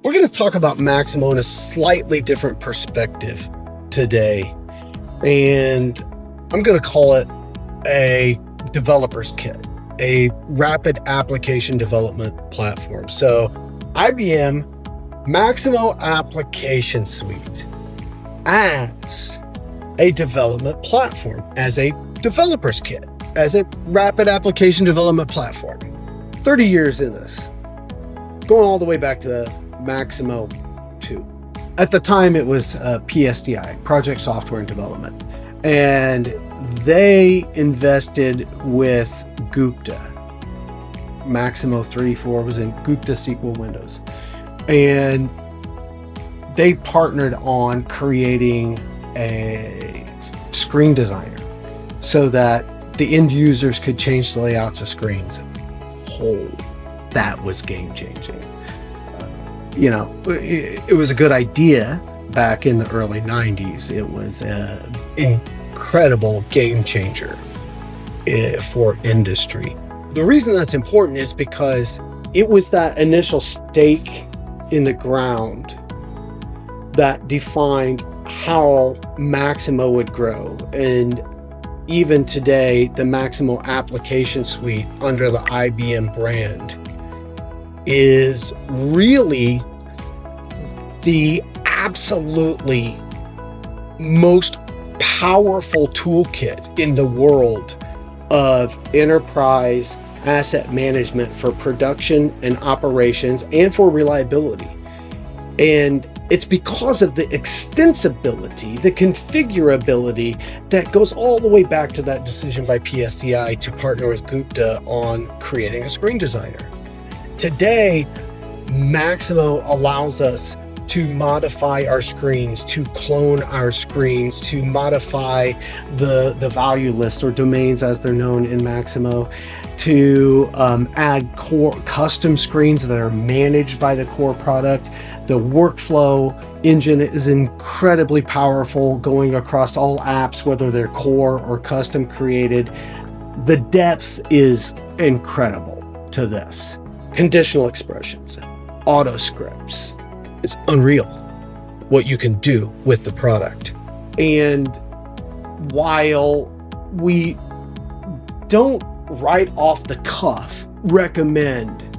We're going to talk about Maximo in a slightly different perspective today, and I'm going to call it a developer's kit, a rapid application development platform. So IBM Maximo Application Suite as a development platform, as a developer's kit, as a rapid application development platform. 30 years in this, going all the way back to Maximo 2. At the time, it was PSDI, Project Software and Development, and they invested with Gupta. Maximo 3.4 was in Gupta SQL Windows, and they partnered on creating a screen designer so that the end users could change the layouts of screens. Oh, that was game-changing. It was a good idea back in the early 90s. It was an incredible game changer for industry. The reason that's important is because it was that initial stake in the ground that defined how Maximo would grow. And even today, the Maximo Application Suite under the IBM brand is really the absolutely most powerful toolkit in the world of enterprise asset management for production and operations and for reliability. And it's because of the extensibility, the configurability that goes all the way back to that decision by PSDI to partner with Gupta on creating a screen designer. Today, Maximo allows us to modify our screens, to clone our screens, to modify the value list or domains as they're known in Maximo, to add core custom screens that are managed by the core product. The workflow engine is incredibly powerful, going across all apps, whether they're core or custom created. The depth is incredible to this. Conditional expressions, auto scripts. It's unreal what you can do with the product. And while we don't right off the cuff recommend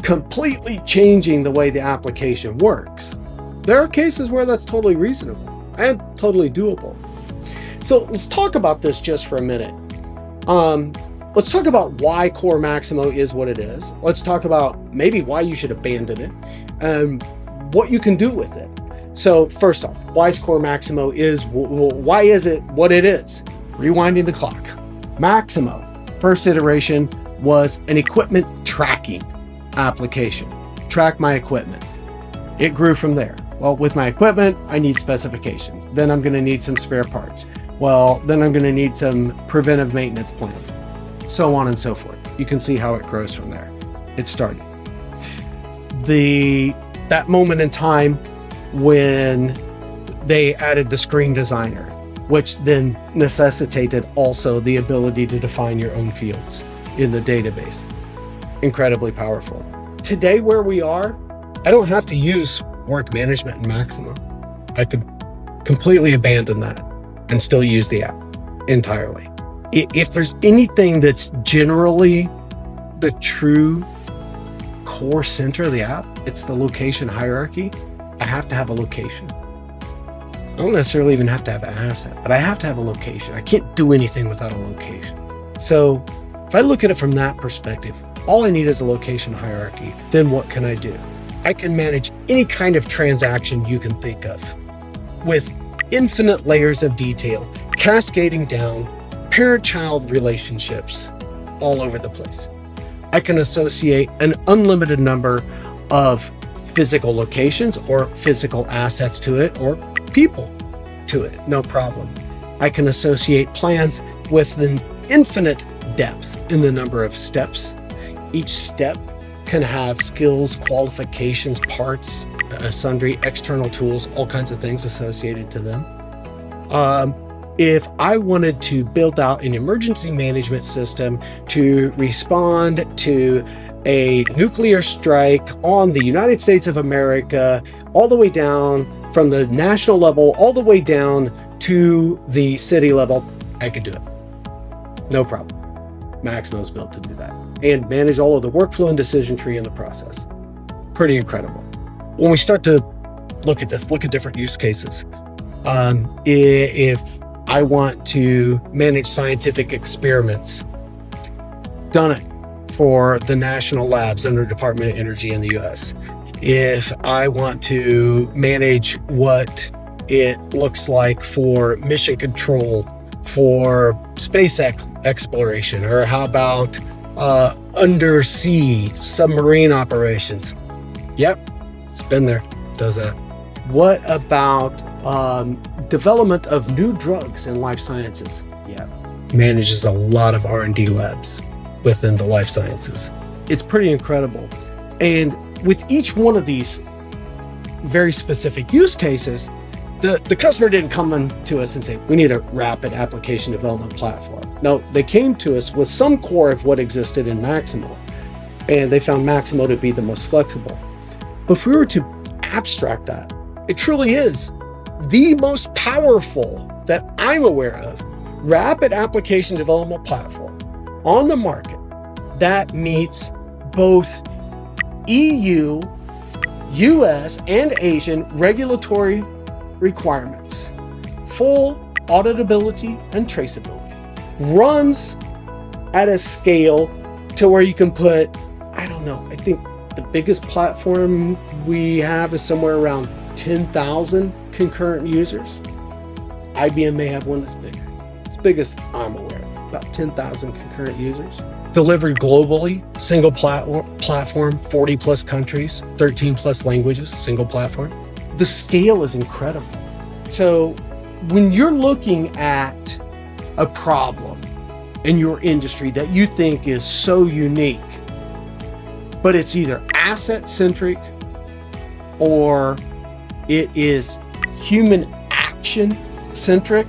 completely changing the way the application works, there are cases where that's totally reasonable and totally doable. So let's talk about this just for a minute. Let's talk about why Core Maximo is what it is. Let's talk about maybe why you should abandon it and what you can do with it. So first off, why is Core Maximo why is it what it is? Rewinding the clock. Maximo, first iteration, was an equipment tracking application. Track my equipment. It grew from there. Well, with my equipment, I need specifications. Then I'm going to need some spare parts. Well, then I'm going to need some preventive maintenance plans. So on and so forth. You can see how it grows from there. It started. That moment in time when they added the screen designer, which then necessitated also the ability to define your own fields in the database. Incredibly powerful. Today, where we are, I don't have to use work management in Maximo. I could completely abandon that and still use the app entirely. If there's anything that's generally the true core center of the app, it's the location hierarchy. I have to have a location. I don't necessarily even have to have an asset, but I have to have a location. I can't do anything without a location. So if I look at it from that perspective, all I need is a location hierarchy. Then what can I do? I can manage any kind of transaction you can think of with infinite layers of detail, cascading down, parent-child relationships all over the place. I can associate an unlimited number of physical locations or physical assets to it or people to it, no problem. I can associate plans with an infinite depth in the number of steps. Each step can have skills, qualifications, parts, sundry external tools, all kinds of things associated to them. If I wanted to build out an emergency management system to respond to a nuclear strike on the United States of America, all the way down from the national level, all the way down to the city level, I could do it. No problem. Maximo's built to do that and manage all of the workflow and decision tree in the process. Pretty incredible. When we start to look at this, look at different use cases. If I want to manage scientific experiments, done it for the national labs under Department of Energy in the US. If I want to manage what it looks like for mission control for space exploration, or how about undersea submarine operations? Yep, it's been there, does that. What about development of new drugs in life sciences? Yeah, manages a lot of R&D labs within the life sciences. It's pretty incredible. And with each one of these very specific use cases, the customer didn't come to us and say, we need a rapid application development platform. No, they came to us with some core of what existed in Maximo, and they found Maximo to be the most flexible. But if we were to abstract that, it truly is the most powerful that I'm aware of rapid application development platform on the market that meets both EU, US, and Asian regulatory requirements, full auditability and traceability, runs at a scale to where you can put, I don't know, I think the biggest platform we have is somewhere around 10,000 concurrent users. IBM may have one that's bigger. It's biggest I'm aware of, about 10,000 concurrent users. Delivered globally, single platform, 40 plus countries, 13 plus languages, single platform. The scale is incredible. So when you're looking at a problem in your industry that you think is so unique, but it's either asset-centric or it is human action-centric,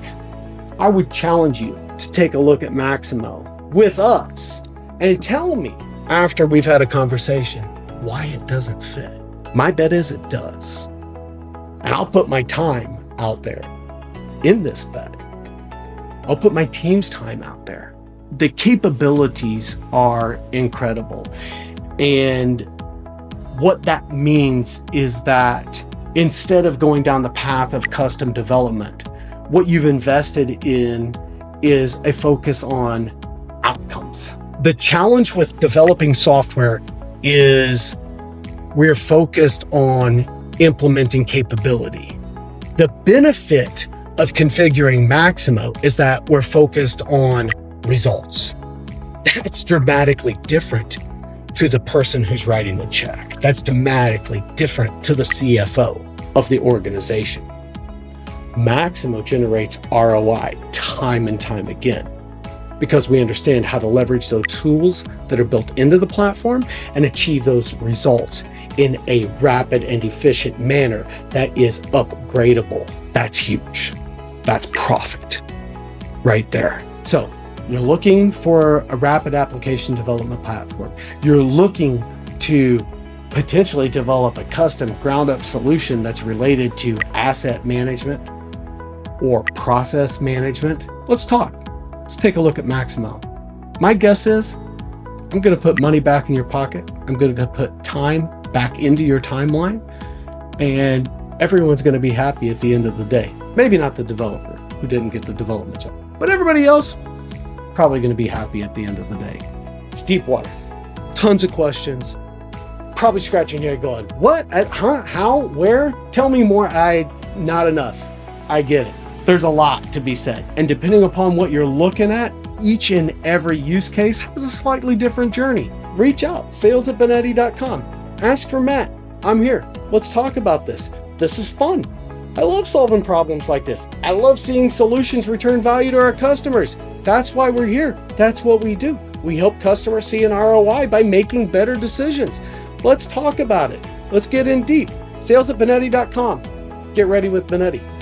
I would challenge you to take a look at Maximo with us and tell me after we've had a conversation why it doesn't fit. My bet is it does. And I'll put my time out there in this bet. I'll put my team's time out there. The capabilities are incredible. And what that means is that instead of going down the path of custom development, what you've invested in is a focus on outcomes. The challenge with developing software is we're focused on implementing capability. The benefit of configuring Maximo is that we're focused on results. That's dramatically different to the person who's writing the check. That's dramatically different to the CFO of the organization. Maximo generates ROI time and time again because we understand how to leverage those tools that are built into the platform and achieve those results in a rapid and efficient manner that is upgradable. That's huge. That's profit right there. So you're looking for a rapid application development platform. You're looking to potentially develop a custom ground up solution that's related to asset management or process management. Let's talk. Let's take a look at Maximo. My guess is I'm going to put money back in your pocket. I'm going to put time back into your timeline, and everyone's going to be happy at the end of the day. Maybe not the developer who didn't get the development job, but everybody else probably going to be happy at the end of the day. It's deep water. Tons of questions. Probably scratching your head going, what? Huh? How? Where? Tell me more. Not enough. I get it. There's a lot to be said. And depending upon what you're looking at, each and every use case has a slightly different journey. Reach out, sales@boehne.com. Ask for Matt. I'm here. Let's talk about this. This is fun. I love solving problems like this. I love seeing solutions return value to our customers. That's why we're here. That's what we do. We help customers see an ROI by making better decisions. Let's talk about it. Let's get in deep. Sales@boehne.com. Get ready with Boehne.